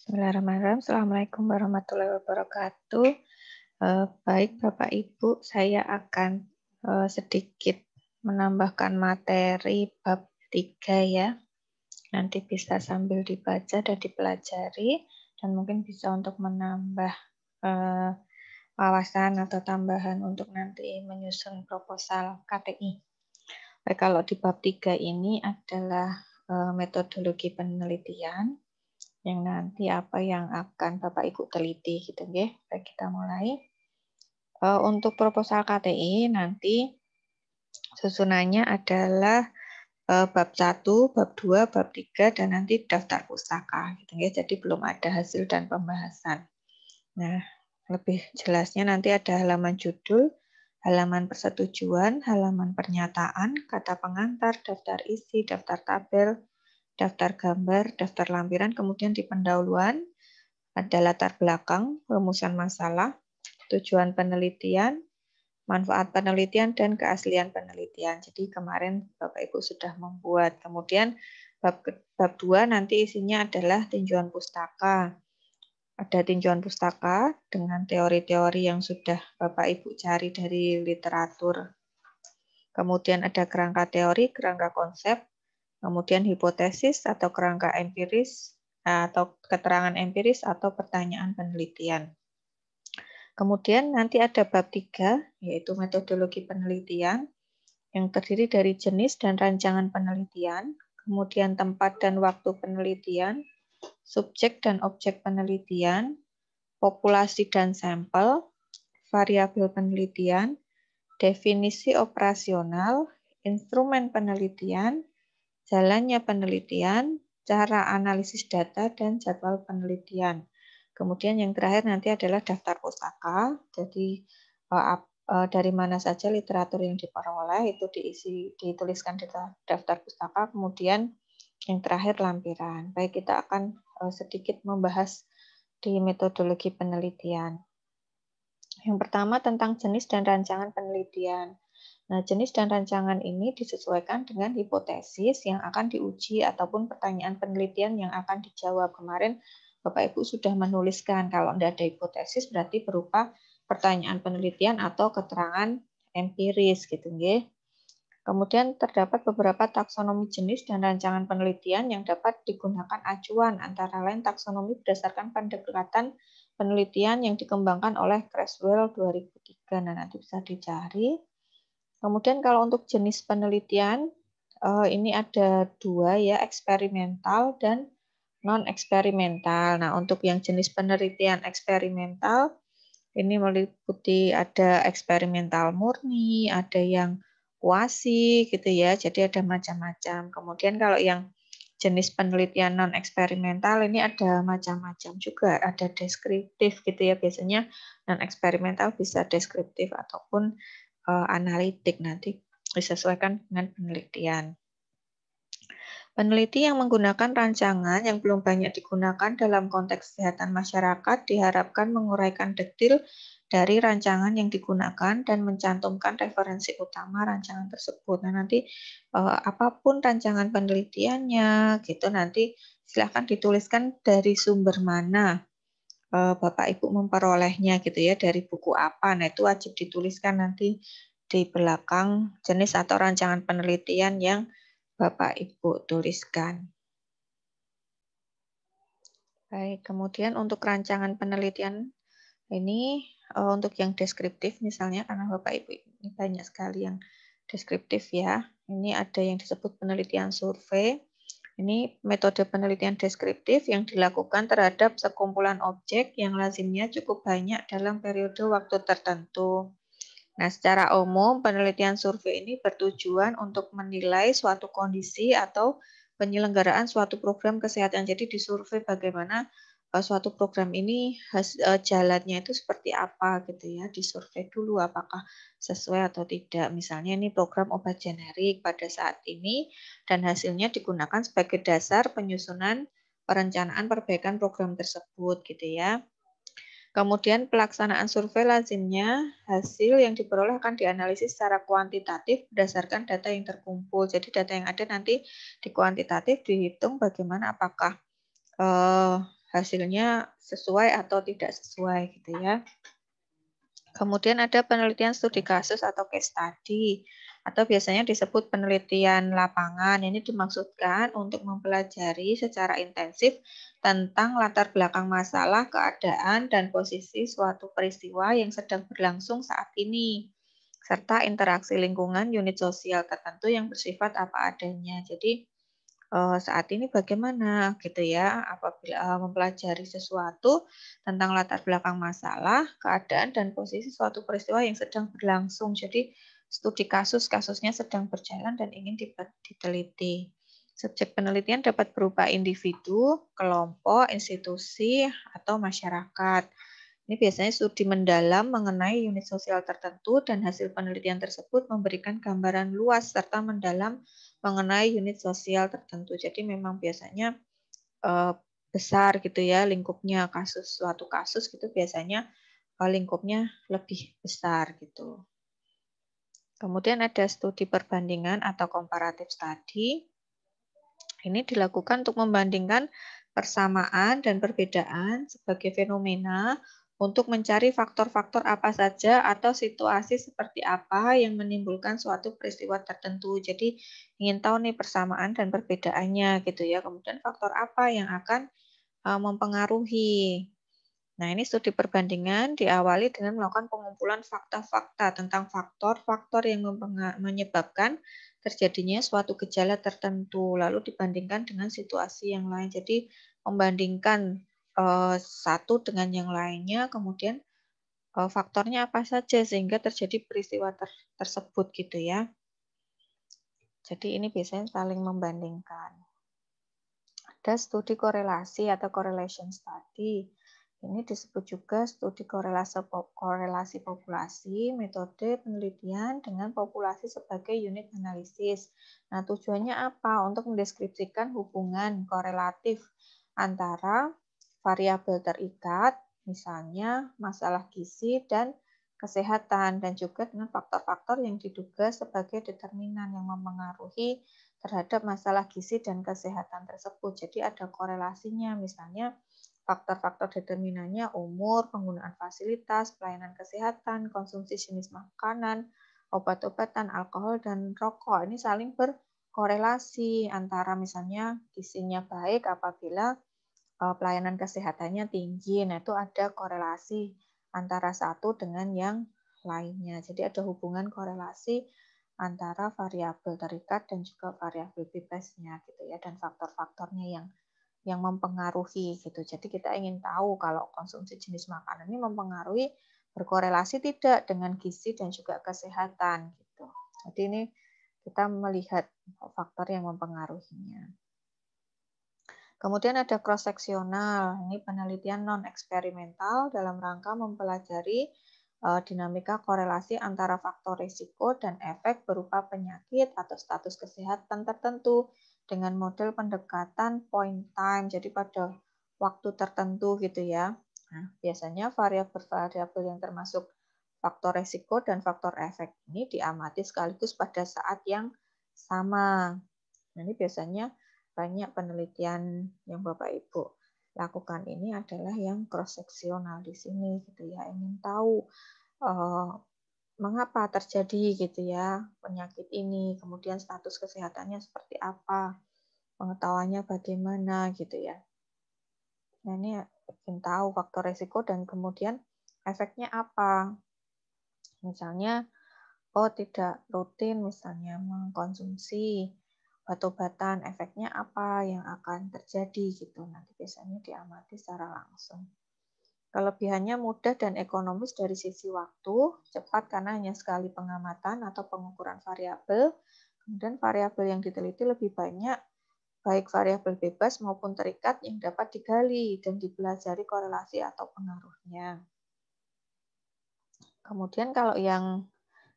Bismillahirrahmanirrahim. Assalamualaikum warahmatullahi wabarakatuh. Baik Bapak Ibu, saya akan sedikit menambahkan materi bab 3 ya. Nanti bisa sambil dibaca dan dipelajari dan mungkin bisa untuk menambah eh, wawasan atau tambahan untuk nanti menyusun proposal KTI. Baik, kalau di bab 3 ini adalah metodologi penelitian yang nanti apa yang akan Bapak Ibu teliti gitu nggih. Baik, kita mulai. Untuk proposal KTI nanti susunannya adalah bab 1, bab 2, bab 3 dan nanti daftar pustaka gitu nggih. Jadi belum ada hasil dan pembahasan. Nah, lebih jelasnya nanti ada halaman judul, halaman persetujuan, halaman pernyataan, kata pengantar, daftar isi, daftar tabel, daftar gambar, daftar lampiran, kemudian di pendahuluan ada latar belakang, rumusan masalah, tujuan penelitian, manfaat penelitian, dan keaslian penelitian. Jadi kemarin Bapak Ibu sudah membuat. Kemudian bab 2 nanti isinya adalah tinjauan pustaka. Ada tinjauan pustaka dengan teori-teori yang sudah Bapak Ibu cari dari literatur. Kemudian ada kerangka teori, kerangka konsep, kemudian hipotesis atau kerangka empiris, atau keterangan empiris atau pertanyaan penelitian. Kemudian nanti ada bab 3, yaitu metodologi penelitian, yang terdiri dari jenis dan rancangan penelitian, kemudian tempat dan waktu penelitian, subjek dan objek penelitian, populasi dan sampel, variabel penelitian, definisi operasional, instrumen penelitian, jalannya penelitian, cara analisis data, dan jadwal penelitian. Kemudian yang terakhir nanti adalah daftar pustaka. Jadi dari mana saja literatur yang diperoleh itu dituliskan di daftar pustaka. Kemudian yang terakhir lampiran. Baik, kita akan sedikit membahas di metodologi penelitian. Yang pertama tentang jenis dan rancangan penelitian. Nah, jenis dan rancangan ini disesuaikan dengan hipotesis yang akan diuji ataupun pertanyaan penelitian yang akan dijawab. Kemarin Bapak Ibu sudah menuliskan kalau tidak ada hipotesis berarti berupa pertanyaan penelitian atau keterangan empiris gitu nggih. Kemudian terdapat beberapa taksonomi jenis dan rancangan penelitian yang dapat digunakan acuan, antara lain taksonomi berdasarkan pendekatan penelitian yang dikembangkan oleh Creswell 2003. Nah, nanti bisa dicari. Kemudian kalau untuk jenis penelitian, ini ada 2 ya, eksperimental dan non-eksperimental. Nah, untuk yang jenis penelitian eksperimental, ini meliputi ada eksperimental murni, ada yang kuasi gitu ya, jadi ada macam-macam. Kemudian kalau yang jenis penelitian non-eksperimental ini ada macam-macam juga, ada deskriptif gitu ya, biasanya non-eksperimental bisa deskriptif ataupun analitik, nanti disesuaikan dengan penelitian. Peneliti yang menggunakan rancangan yang belum banyak digunakan dalam konteks kesehatan masyarakat diharapkan menguraikan detail dari rancangan yang digunakan dan mencantumkan referensi utama rancangan tersebut. Nah, nanti apapun rancangan penelitiannya gitu nanti silahkan dituliskan dari sumber mana Bapak Ibu memperolehnya gitu ya, dari buku apa. Nah, itu wajib dituliskan nanti di belakang jenis atau rancangan penelitian yang Bapak Ibu tuliskan. Baik, kemudian untuk rancangan penelitian ini untuk yang deskriptif misalnya, karena Bapak Ibu ini banyak sekali yang deskriptif ya. Ini ada yang disebut penelitian survei. Ini metode penelitian deskriptif yang dilakukan terhadap sekumpulan objek yang lazimnya cukup banyak dalam periode waktu tertentu. Nah, secara umum penelitian survei ini bertujuan untuk menilai suatu kondisi atau penyelenggaraan suatu program kesehatan. Jadi disurvei bagaimana suatu program ini jalannya itu seperti apa gitu ya. Disurvei dulu apakah sesuai atau tidak. Misalnya ini program obat generik pada saat ini dan hasilnya digunakan sebagai dasar penyusunan perencanaan perbaikan program tersebut gitu ya. Kemudian pelaksanaan survei lazimnya hasil yang diperoleh akan dianalisis secara kuantitatif berdasarkan data yang terkumpul. Jadi data yang ada nanti dikuantitatif dihitung bagaimana apakah hasilnya sesuai atau tidak sesuai gitu ya. Kemudian ada penelitian studi kasus atau case study, atau biasanya disebut penelitian lapangan. Ini dimaksudkan untuk mempelajari secara intensif tentang latar belakang masalah, keadaan, dan posisi suatu peristiwa yang sedang berlangsung saat ini, serta interaksi lingkungan unit sosial tertentu yang bersifat apa adanya. Jadi, saat ini bagaimana gitu ya apabila mempelajari sesuatu tentang latar belakang masalah, keadaan, dan posisi suatu peristiwa yang sedang berlangsung. Jadi studi kasusnya sedang berjalan dan ingin diteliti. Subjek penelitian dapat berupa individu, kelompok, institusi, atau masyarakat. Ini biasanya studi mendalam mengenai unit sosial tertentu dan hasil penelitian tersebut memberikan gambaran luas serta mendalam mengenai unit sosial tertentu. Jadi memang biasanya besar gitu ya lingkupnya suatu kasus gitu biasanya lingkupnya lebih besar gitu. Kemudian ada studi perbandingan atau comparative study. Ini dilakukan untuk membandingkan persamaan dan perbedaan sebagai fenomena untuk mencari faktor-faktor apa saja atau situasi seperti apa yang menimbulkan suatu peristiwa tertentu. Jadi ingin tahu nih persamaan dan perbedaannya gitu ya. Kemudian faktor apa yang akan mempengaruhi. Nah, ini studi perbandingan diawali dengan melakukan pengumpulan fakta-fakta tentang faktor-faktor yang menyebabkan terjadinya suatu gejala tertentu, lalu dibandingkan dengan situasi yang lain. Jadi, membandingkan satu dengan yang lainnya, kemudian faktornya apa saja sehingga terjadi peristiwa tersebut gitu ya. Jadi, ini biasanya saling membandingkan. Ada studi korelasi atau correlation study. Ini disebut juga studi korelasi populasi, metode penelitian dengan populasi sebagai unit analisis. Nah, tujuannya apa? Untuk mendeskripsikan hubungan korelatif antara variabel terikat, misalnya masalah gizi dan kesehatan, dan juga dengan faktor-faktor yang diduga sebagai determinan yang mempengaruhi terhadap masalah gizi dan kesehatan tersebut. Jadi ada korelasinya, misalnya faktor-faktor determinannya umur, penggunaan fasilitas, pelayanan kesehatan, konsumsi jenis makanan, obat-obatan, alkohol, dan rokok. Ini saling berkorelasi antara misalnya gizinya baik apabila pelayanan kesehatannya tinggi. Nah, itu ada korelasi antara satu dengan yang lainnya. Jadi ada hubungan korelasi antara variabel terikat dan juga variabel bebasnya gitu ya, dan faktor-faktornya yang mempengaruhi gitu. Jadi kita ingin tahu kalau konsumsi jenis makanan ini mempengaruhi berkorelasi tidak dengan gizi dan juga kesehatan gitu. Jadi ini kita melihat faktor yang mempengaruhinya. Kemudian ada cross seksional. Ini penelitian non eksperimental dalam rangka mempelajari dinamika korelasi antara faktor risiko dan efek berupa penyakit atau status kesehatan tertentu dengan model pendekatan point time, jadi pada waktu tertentu gitu ya. Nah, biasanya variabel-variabel yang termasuk faktor risiko dan faktor efek ini diamati sekaligus pada saat yang sama. Nah, ini biasanya banyak penelitian yang Bapak Ibu lakukan ini adalah yang cross seksional di sini gitu ya, ingin tahu mengapa terjadi gitu ya penyakit ini, kemudian status kesehatannya seperti apa, pengetahuannya bagaimana gitu ya. Nah, ini ingin tahu faktor risiko dan kemudian efeknya apa. Misalnya, tidak rutin misalnya mengkonsumsi obat-obatan, efeknya apa yang akan terjadi gitu. Nanti biasanya diamati secara langsung. Kelebihannya mudah dan ekonomis dari sisi waktu, cepat karena hanya sekali pengamatan atau pengukuran variabel. Kemudian variabel yang diteliti lebih banyak, baik variabel bebas maupun terikat yang dapat digali dan dipelajari korelasi atau pengaruhnya. Kemudian kalau yang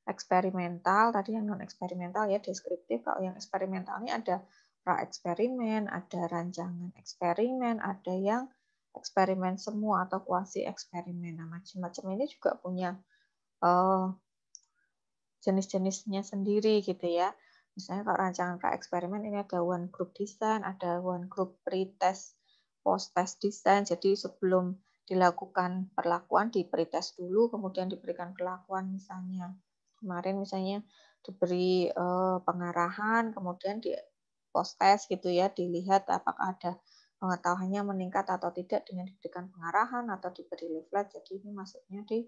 eksperimental, tadi yang non eksperimental ya deskriptif, kalau yang eksperimental ini ada pra-eksperimen, ada rancangan eksperimen, ada yang eksperimen semua atau kuasi eksperimen. Nah, macam-macam ini juga punya jenis-jenisnya sendiri gitu ya. Misalnya kalau rancangan pra-eksperimen ini ada one group design, ada one group pre-test post-test design. Jadi sebelum dilakukan perlakuan di pretest dulu, kemudian diberikan perlakuan misalnya. Kemarin misalnya diberi pengarahan, kemudian di post-test gitu ya, dilihat apakah ada pengetahuannya meningkat atau tidak dengan diberikan pengarahan atau diberi leaflet. Jadi ini masuknya di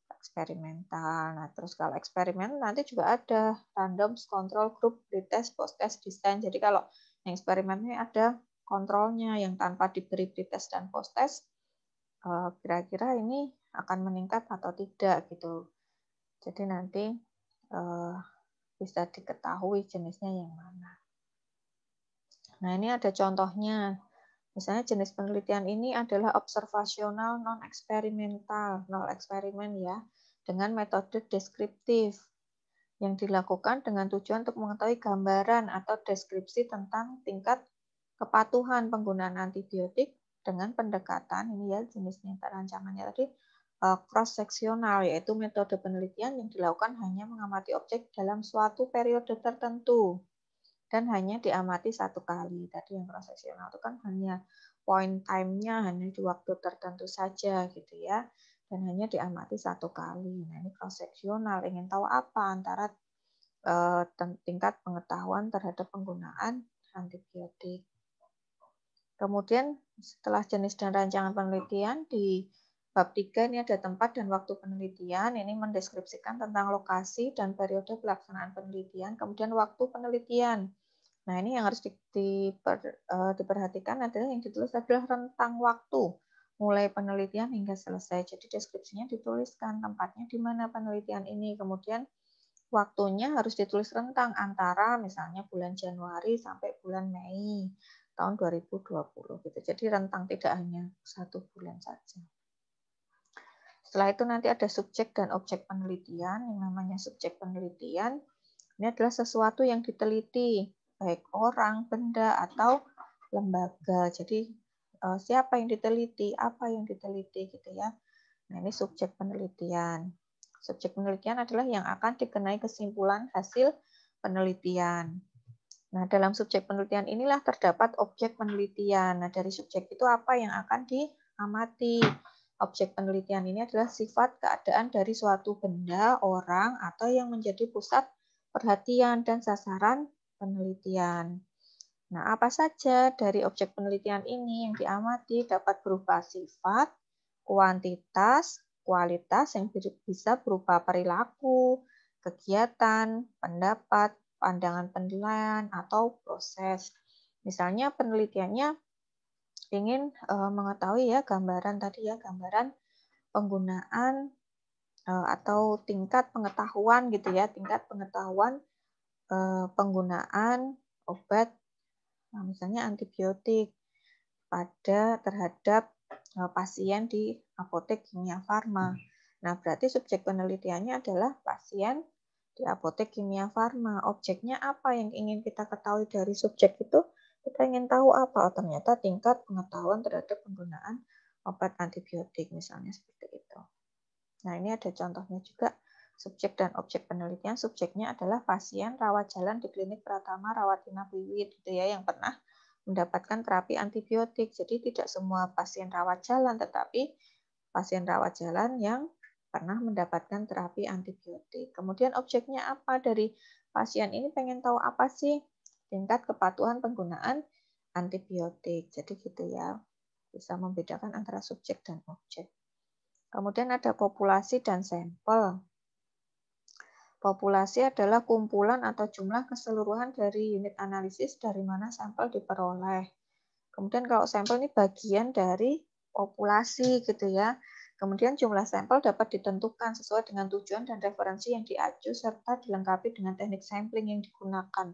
eksperimental. Nah, terus kalau eksperimen nanti juga ada random control group, pretest, post-test, design. Jadi kalau yang eksperimennya ada kontrolnya yang tanpa diberi pretest dan post-test, kira-kira ini akan meningkat atau tidak gitu. Jadi nanti bisa diketahui jenisnya yang mana. Nah, ini ada contohnya. Misalnya jenis penelitian ini adalah observasional non-eksperimental, nol eksperimen ya, dengan metode deskriptif yang dilakukan dengan tujuan untuk mengetahui gambaran atau deskripsi tentang tingkat kepatuhan penggunaan antibiotik dengan pendekatan, ini ya jenisnya rancangannya tadi, cross-seksional, yaitu metode penelitian yang dilakukan hanya mengamati objek dalam suatu periode tertentu dan hanya diamati satu kali. Tadi yang cross-seksional itu kan hanya point time-nya hanya di waktu tertentu saja gitu ya, dan hanya diamati satu kali. Nah, ini cross-seksional, ingin tahu apa antara tingkat pengetahuan terhadap penggunaan antibiotik. Kemudian setelah jenis dan rancangan penelitian di bab 3 ini ada tempat dan waktu penelitian, ini mendeskripsikan tentang lokasi dan periode pelaksanaan penelitian, kemudian waktu penelitian. Nah, ini yang harus diperhatikan adalah yang ditulis adalah rentang waktu mulai penelitian hingga selesai. Jadi deskripsinya dituliskan tempatnya di mana penelitian ini, kemudian waktunya harus ditulis rentang antara misalnya bulan Januari sampai bulan Mei tahun 2020 gitu. Jadi rentang tidak hanya 1 bulan saja. Setelah itu nanti ada subjek dan objek penelitian. Yang namanya subjek penelitian ini adalah sesuatu yang diteliti, baik orang, benda, atau lembaga. Jadi siapa yang diteliti, apa yang diteliti gitu ya. Nah, ini subjek penelitian. Subjek penelitian adalah yang akan dikenai kesimpulan hasil penelitian. Nah, dalam subjek penelitian inilah terdapat objek penelitian. Nah, dari subjek itu apa yang akan diamati? Objek penelitian ini adalah sifat keadaan dari suatu benda, orang, atau yang menjadi pusat perhatian dan sasaran penelitian. Nah, apa saja dari objek penelitian ini yang diamati dapat berupa sifat, kuantitas, kualitas yang bisa berupa perilaku, kegiatan, pendapat, pandangan penilaian, atau proses. Misalnya penelitiannya ingin mengetahui ya gambaran tadi ya, gambaran penggunaan atau tingkat pengetahuan gitu ya, tingkat pengetahuan penggunaan obat, misalnya antibiotik terhadap pasien di apotek kimia farma. Nah, berarti subjek penelitiannya adalah pasien di apotek kimia farma. Objeknya apa yang ingin kita ketahui dari subjek itu? Kita ingin tahu apa? Oh, ternyata tingkat pengetahuan terhadap penggunaan obat antibiotik, misalnya seperti itu. Nah, ini ada contohnya juga subjek dan objek penelitian. Subjeknya adalah pasien rawat jalan di klinik Pratama Rawat Inap Wiwit gitu ya, yang pernah mendapatkan terapi antibiotik. Jadi tidak semua pasien rawat jalan, tetapi pasien rawat jalan yang pernah mendapatkan terapi antibiotik. Kemudian objeknya apa dari pasien ini, pengen tahu apa sih? Tingkat kepatuhan penggunaan antibiotik. Jadi gitu ya, bisa membedakan antara subjek dan objek. Kemudian ada populasi dan sampel. Populasi adalah kumpulan atau jumlah keseluruhan dari unit analisis dari mana sampel diperoleh. Kemudian kalau sampel ini bagian dari populasi gitu ya. Kemudian jumlah sampel dapat ditentukan sesuai dengan tujuan dan referensi yang diaju serta dilengkapi dengan teknik sampling yang digunakan.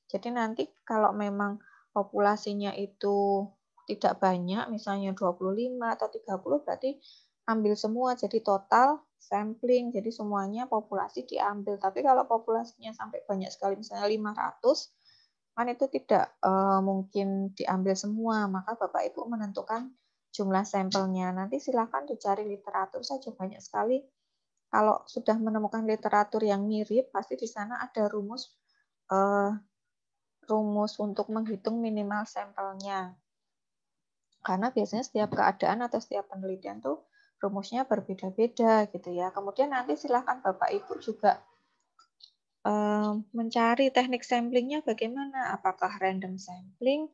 Jadi nanti kalau memang populasinya itu tidak banyak, misalnya 25 atau 30, berarti ambil semua jadi total sampling. Jadi semuanya populasi diambil. Tapi kalau populasinya sampai banyak sekali, misalnya 500, kan itu tidak mungkin diambil semua. Maka Bapak Ibu menentukan jumlah sampelnya. Nanti silakan dicari literatur saja, banyak sekali. Kalau sudah menemukan literatur yang mirip, pasti di sana ada rumus untuk menghitung minimal sampelnya. Karena biasanya setiap keadaan atau setiap penelitian tuh rumusnya berbeda-beda gitu ya. Kemudian nanti silahkan Bapak Ibu juga mencari teknik samplingnya bagaimana. Apakah random sampling,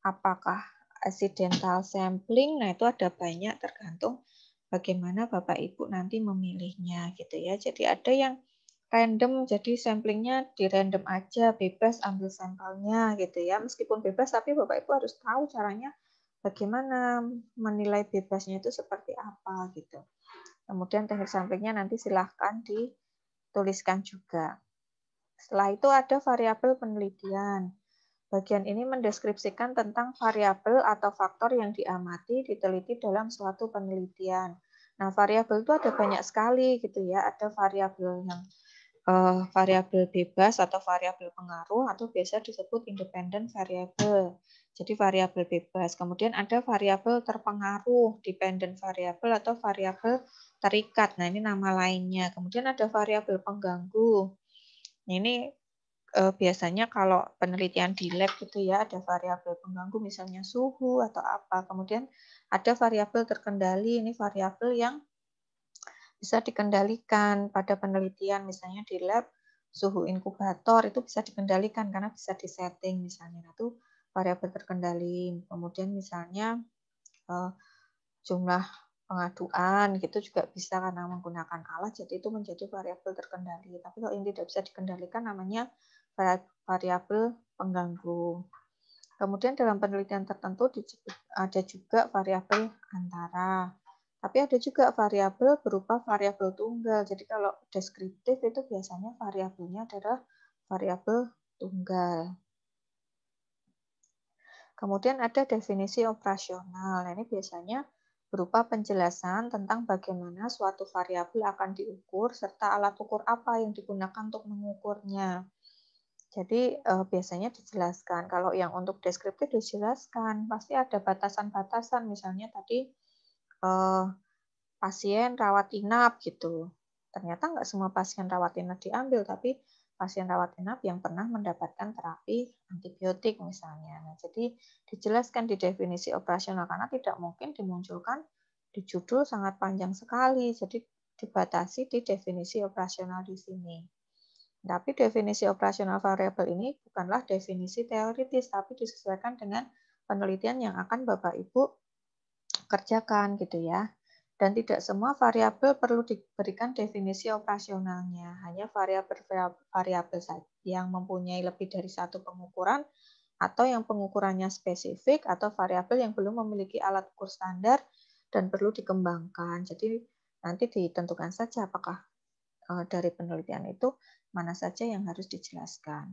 apakah accidental sampling. Nah, itu ada banyak tergantung bagaimana Bapak Ibu nanti memilihnya gitu ya. Jadi ada yang random, jadi samplingnya di random aja, bebas ambil sampelnya gitu ya. Meskipun bebas, tapi Bapak Ibu harus tahu caranya bagaimana menilai bebasnya itu seperti apa gitu. Kemudian teknik samplingnya nanti silahkan dituliskan juga. Setelah itu ada variabel penelitian. Bagian ini mendeskripsikan tentang variabel atau faktor yang diamati, diteliti dalam suatu penelitian. Nah, variabel itu ada banyak sekali gitu ya. Ada variabel yang variabel bebas atau variabel pengaruh atau biasa disebut independent variable. Jadi variabel bebas. Kemudian ada variabel terpengaruh, dependent variable atau variabel terikat. Nah, ini nama lainnya. Kemudian ada variabel pengganggu. Ini biasanya kalau penelitian di lab gitu ya, ada variabel pengganggu misalnya suhu atau apa. Kemudian ada variabel terkendali, ini variabel yang bisa dikendalikan pada penelitian, misalnya di lab suhu inkubator itu bisa dikendalikan karena bisa disetting misalnya. Itu variabel terkendali. Kemudian misalnya jumlah pengaduan gitu juga bisa karena menggunakan alat, jadi itu menjadi variabel terkendali. Tapi kalau ini tidak bisa dikendalikan namanya variabel pengganggu. Kemudian dalam penelitian tertentu ada juga variabel antara. Tapi ada juga variabel berupa variabel tunggal. Jadi kalau deskriptif itu biasanya variabelnya adalah variabel tunggal. Kemudian ada definisi operasional. Nah, ini biasanya berupa penjelasan tentang bagaimana suatu variabel akan diukur serta alat ukur apa yang digunakan untuk mengukurnya. Jadi biasanya dijelaskan. Kalau yang untuk deskriptif dijelaskan, pasti ada batasan-batasan. Misalnya tadi pasien rawat inap gitu. Ternyata nggak semua pasien rawat inap diambil, tapi pasien rawat inap yang pernah mendapatkan terapi antibiotik misalnya. Nah, jadi dijelaskan di definisi operasional karena tidak mungkin dimunculkan di judul sangat panjang sekali. Jadi dibatasi di definisi operasional di sini. Tapi definisi operasional variabel ini bukanlah definisi teoritis, tapi disesuaikan dengan penelitian yang akan Bapak Ibu kerjakan gitu ya. Dan tidak semua variabel perlu diberikan definisi operasionalnya. Hanya variabel saja yang mempunyai lebih dari satu pengukuran atau yang pengukurannya spesifik atau variabel yang belum memiliki alat ukur standar dan perlu dikembangkan. Jadi nanti ditentukan saja apakah dari penelitian itu mana saja yang harus dijelaskan.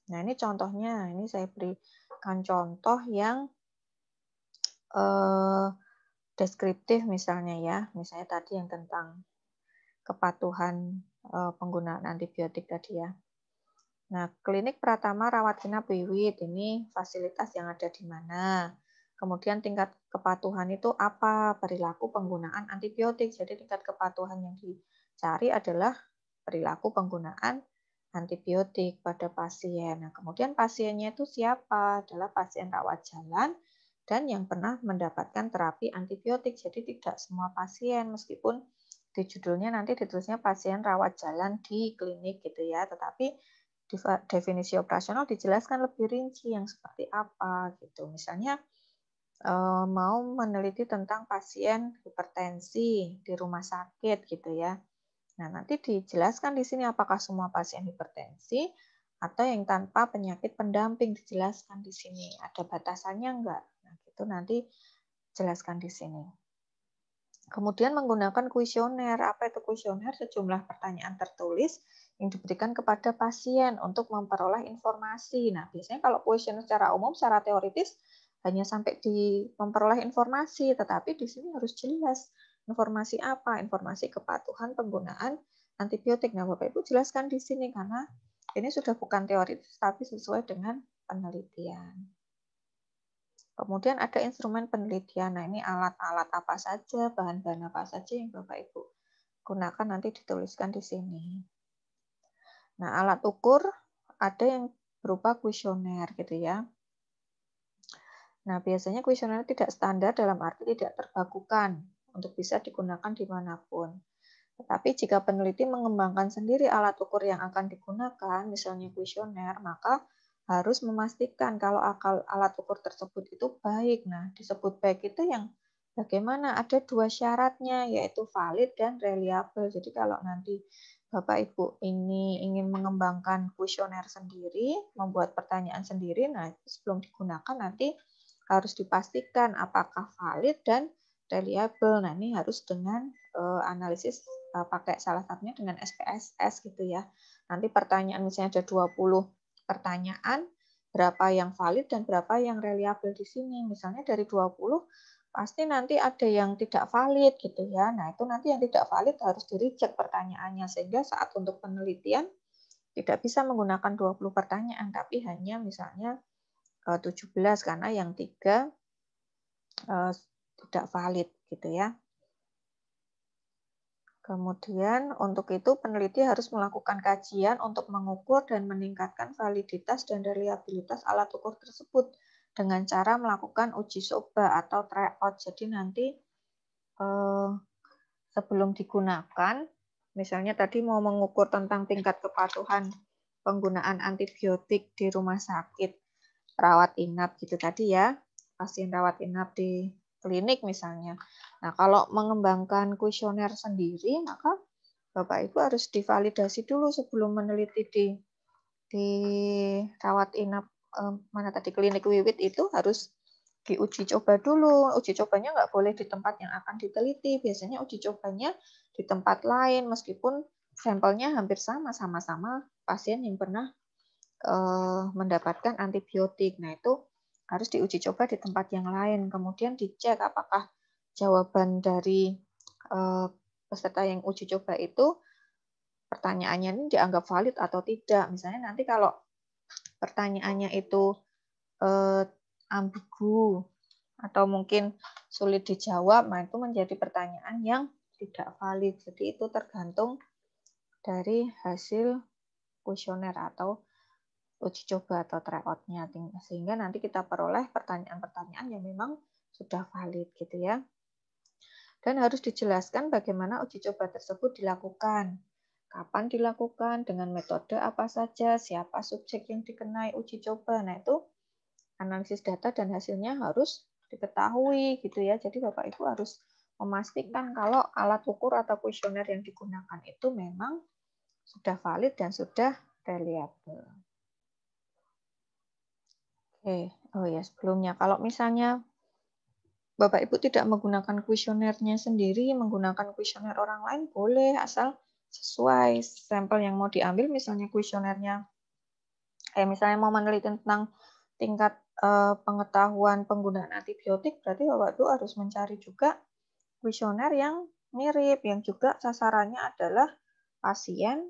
Nah, ini contohnya. Ini saya berikan contoh yang deskriptif misalnya ya. Misalnya tadi yang tentang kepatuhan penggunaan antibiotik tadi ya. Nah, klinik Pratama Rawat Inap Wiwit ini fasilitas yang ada di mana? Kemudian tingkat kepatuhan itu apa? Perilaku penggunaan antibiotik. Jadi tingkat kepatuhan yang dicari adalah perilaku penggunaan antibiotik pada pasien. Nah, kemudian pasiennya itu siapa? Adalah pasien rawat jalan dan yang pernah mendapatkan terapi antibiotik. Jadi tidak semua pasien, meskipun di judulnya nanti ditulisnya pasien rawat jalan di klinik gitu ya, tetapi di definisi operasional dijelaskan lebih rinci yang seperti apa gitu. Misalnya mau meneliti tentang pasien hipertensi di rumah sakit gitu ya. Nah, nanti dijelaskan di sini apakah semua pasien hipertensi atau yang tanpa penyakit pendamping, dijelaskan di sini. Ada batasannya enggak? Nah, itu nanti jelaskan di sini. Kemudian menggunakan kuesioner. Apa itu kuesioner? Sejumlah pertanyaan tertulis yang diberikan kepada pasien untuk memperoleh informasi. Nah, biasanya kalau kuesioner secara umum, secara teoritis hanya sampai di memperoleh informasi, tetapi di sini harus jelas informasi apa, informasi kepatuhan penggunaan antibiotik. Nah, Bapak Ibu jelaskan di sini karena ini sudah bukan teoritis, tapi sesuai dengan penelitian. Kemudian ada instrumen penelitian. Nah, ini alat-alat apa saja, bahan-bahan apa saja yang Bapak Ibu gunakan nanti dituliskan di sini. Nah, alat ukur ada yang berupa kuesioner gitu ya. Nah, biasanya kuesioner tidak standar dalam arti tidak terbakukan untuk bisa digunakan dimanapun. Tetapi jika peneliti mengembangkan sendiri alat ukur yang akan digunakan, misalnya kuesioner, maka harus memastikan kalau alat ukur tersebut itu baik. Nah, disebut baik itu yang bagaimana? Ada dua syaratnya, yaitu valid dan reliable. Jadi kalau nanti Bapak Ibu ini ingin mengembangkan kuesioner sendiri, membuat pertanyaan sendiri, nah sebelum digunakan nanti harus dipastikan apakah valid dan reliable. Nah, ini harus dengan analisis pakai salah satunya dengan SPSS gitu ya. Nanti pertanyaan misalnya ada 20 pertanyaan, berapa yang valid dan berapa yang reliable di sini. Misalnya dari 20 pasti nanti ada yang tidak valid gitu ya. Nah, itu nanti yang tidak valid harus di-reject pertanyaannya sehingga saat untuk penelitian tidak bisa menggunakan 20 pertanyaan tapi hanya misalnya 17 karena yang 3 tidak valid gitu ya. Kemudian untuk itu peneliti harus melakukan kajian untuk mengukur dan meningkatkan validitas dan reliabilitas alat ukur tersebut dengan cara melakukan uji coba atau tryout. Jadi nanti sebelum digunakan, misalnya tadi mau mengukur tentang tingkat kepatuhan penggunaan antibiotik di rumah sakit, rawat inap gitu tadi ya, pasien rawat inap di klinik misalnya. Nah, kalau mengembangkan kuesioner sendiri, maka Bapak Ibu harus divalidasi dulu sebelum meneliti di rawat inap mana tadi klinik Wiwit itu harus diuji coba dulu. Uji cobanya nggak boleh di tempat yang akan diteliti. Biasanya uji cobanya di tempat lain meskipun sampelnya hampir sama-sama pasien yang pernah mendapatkan antibiotik. Nah, itu harus diuji coba di tempat yang lain. Kemudian dicek apakah jawaban dari peserta yang uji coba itu pertanyaannya ini dianggap valid atau tidak. Misalnya nanti kalau pertanyaannya itu ambigu atau mungkin sulit dijawab, nah itu menjadi pertanyaan yang tidak valid. Jadi itu tergantung dari hasil kuesioner atau uji coba atau tryout-nya, sehingga nanti kita peroleh pertanyaan-pertanyaan yang memang sudah valid gitu ya. Dan harus dijelaskan bagaimana uji coba tersebut dilakukan, kapan dilakukan, dengan metode apa saja, siapa subjek yang dikenai uji coba. Nah, itu analisis data dan hasilnya harus diketahui gitu ya. Jadi Bapak Ibu harus memastikan kalau alat ukur atau kuesioner yang digunakan itu memang sudah valid dan sudah reliable. Oke, oh ya sebelumnya kalau misalnya Bapak Ibu tidak menggunakan kuesionernya sendiri, menggunakan kuesioner orang lain boleh asal sesuai sampel yang mau diambil, misalnya kuesionernya kayak misalnya mau meneliti tentang tingkat pengetahuan penggunaan antibiotik, berarti Bapak Ibu harus mencari juga kuesioner yang mirip, yang juga sasarannya adalah pasien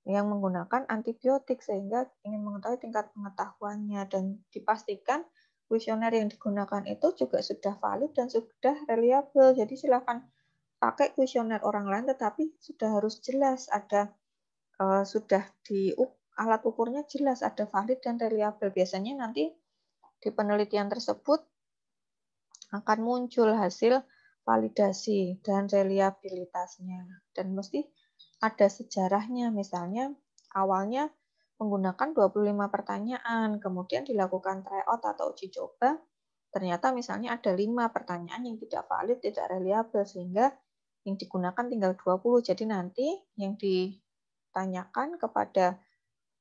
yang menggunakan antibiotik sehingga ingin mengetahui tingkat pengetahuannya dan dipastikan kuesioner yang digunakan itu juga sudah valid dan sudah reliable. Jadi silakan pakai kuesioner orang lain tetapi sudah harus jelas ada sudah di alat ukurnya jelas ada valid dan reliable. Biasanya nanti di penelitian tersebut akan muncul hasil validasi dan reliabilitasnya dan mesti ada sejarahnya, misalnya awalnya menggunakan 25 pertanyaan, kemudian dilakukan tryout atau uji coba, ternyata misalnya ada 5 pertanyaan yang tidak valid, tidak reliable, sehingga yang digunakan tinggal 20. Jadi nanti yang ditanyakan kepada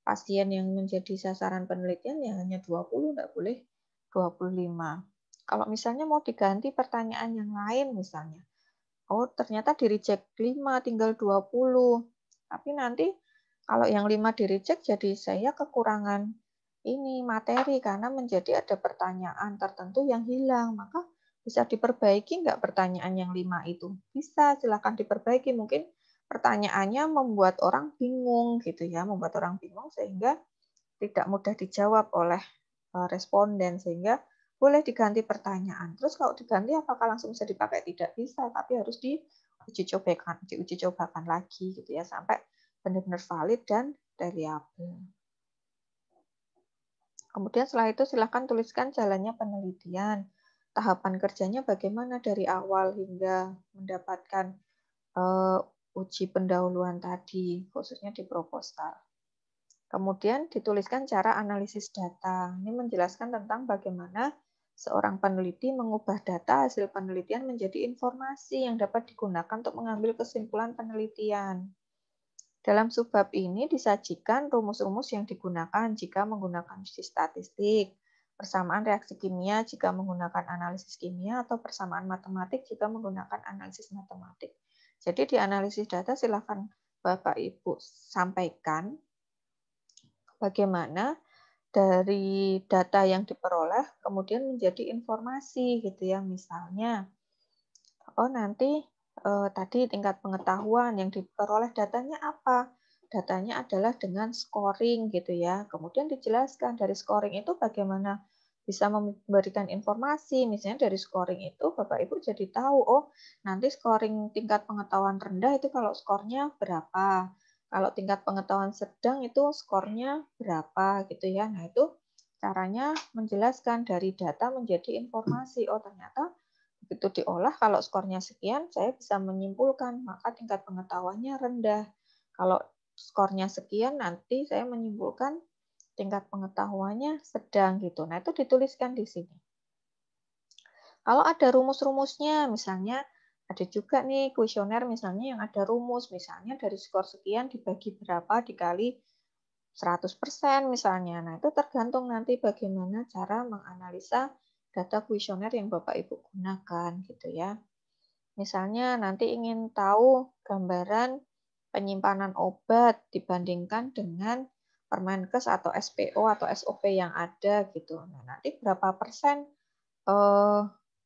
pasien yang menjadi sasaran penelitian ya hanya 20, tidak boleh 25. Kalau misalnya mau diganti pertanyaan yang lain misalnya, oh ternyata di-reject 5, tinggal 20. Tapi nanti kalau yang 5 di-reject jadi saya kekurangan ini materi karena menjadi ada pertanyaan tertentu yang hilang. Maka bisa diperbaiki nggak pertanyaan yang 5 itu? Bisa, silakan diperbaiki. Mungkin pertanyaannya membuat orang bingung gitu ya, membuat orang bingung sehingga tidak mudah dijawab oleh responden sehingga boleh diganti pertanyaan. Terus kalau diganti apakah langsung bisa dipakai? Tidak bisa, tapi harus diuji cobakan lagi gitu ya sampai benar-benar valid dan reliable. Kemudian setelah itu silakan tuliskan jalannya penelitian, tahapan kerjanya bagaimana dari awal hingga mendapatkan eh, uji pendahuluan tadi, khususnya di proposal. Kemudian dituliskan cara analisis data. Ini menjelaskan tentang bagaimana seorang peneliti mengubah data hasil penelitian menjadi informasi yang dapat digunakan untuk mengambil kesimpulan penelitian. Dalam subbab ini disajikan rumus-rumus yang digunakan jika menggunakan statistik, persamaan reaksi kimia jika menggunakan analisis kimia, atau persamaan matematik jika menggunakan analisis matematik. Jadi di analisis data silakan Bapak Ibu sampaikan bagaimana dari data yang diperoleh kemudian menjadi informasi gitu ya. Misalnya, oh nanti tadi tingkat pengetahuan yang diperoleh datanya apa? Datanya adalah dengan scoring gitu ya. Kemudian dijelaskan dari scoring itu bagaimana bisa memberikan informasi. Misalnya dari scoring itu Bapak Ibu jadi tahu, oh nanti scoring tingkat pengetahuan rendah itu kalau skornya berapa. Kalau tingkat pengetahuan sedang itu skornya berapa gitu ya. Nah, itu caranya menjelaskan dari data menjadi informasi. Oh, ternyata begitu diolah kalau skornya sekian, saya bisa menyimpulkan maka tingkat pengetahuannya rendah. Kalau skornya sekian, nanti saya menyimpulkan tingkat pengetahuannya sedang gitu. Nah, itu dituliskan di sini. Kalau ada rumus-rumusnya, misalnya ada juga nih kuesioner misalnya yang ada rumus, misalnya dari skor sekian dibagi berapa dikali 100% misalnya. Nah, itu tergantung nanti bagaimana cara menganalisa data kuesioner yang Bapak Ibu gunakan gitu ya. Misalnya nanti ingin tahu gambaran penyimpanan obat dibandingkan dengan Permenkes atau SPO atau SOP yang ada gitu. Nah, nanti berapa persen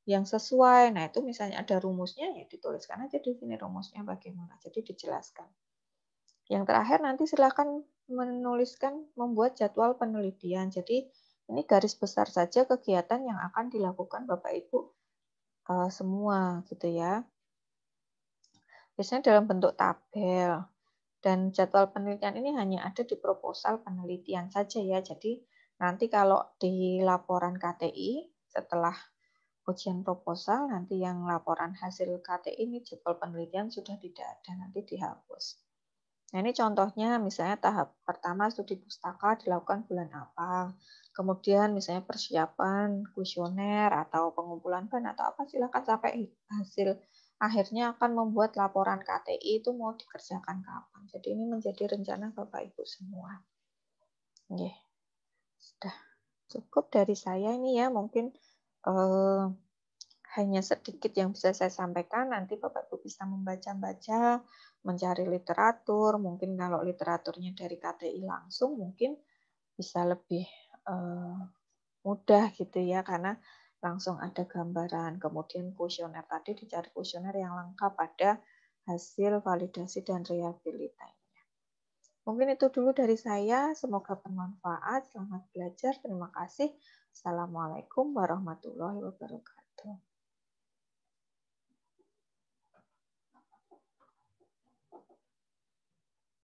yang sesuai. Nah, itu misalnya ada rumusnya, ya dituliskan aja di sini rumusnya bagaimana. Jadi dijelaskan. Yang terakhir nanti silakan menuliskan membuat jadwal penelitian. Jadi ini garis besar saja kegiatan yang akan dilakukan Bapak Ibu semua gitu ya. Biasanya dalam bentuk tabel. Dan jadwal penelitian ini hanya ada di proposal penelitian saja ya. Jadi nanti kalau di laporan KTI setelah ujian proposal, nanti yang laporan hasil KTI ini jadwal penelitian sudah tidak ada, nanti dihapus. Nah, ini contohnya misalnya tahap pertama studi pustaka dilakukan bulan apa. Kemudian misalnya persiapan kuesioner atau pengumpulan bahan atau apa, silakan sampai hasil akhirnya akan membuat laporan KTI itu mau dikerjakan kapan. Jadi ini menjadi rencana Bapak Ibu semua. Oke, sudah cukup dari saya ini ya, mungkin hanya sedikit yang bisa saya sampaikan. Nanti Bapak Ibu bisa membaca-baca, mencari literatur. Mungkin kalau literaturnya dari KTI langsung mungkin bisa lebih mudah gitu ya, karena langsung ada gambaran. Kemudian kuesioner tadi dicari kuesioner yang lengkap, ada hasil validasi dan rehabilitasinya. Mungkin itu dulu dari saya. Semoga bermanfaat. Selamat belajar. Terima kasih. Assalamualaikum warahmatullahi wabarakatuh.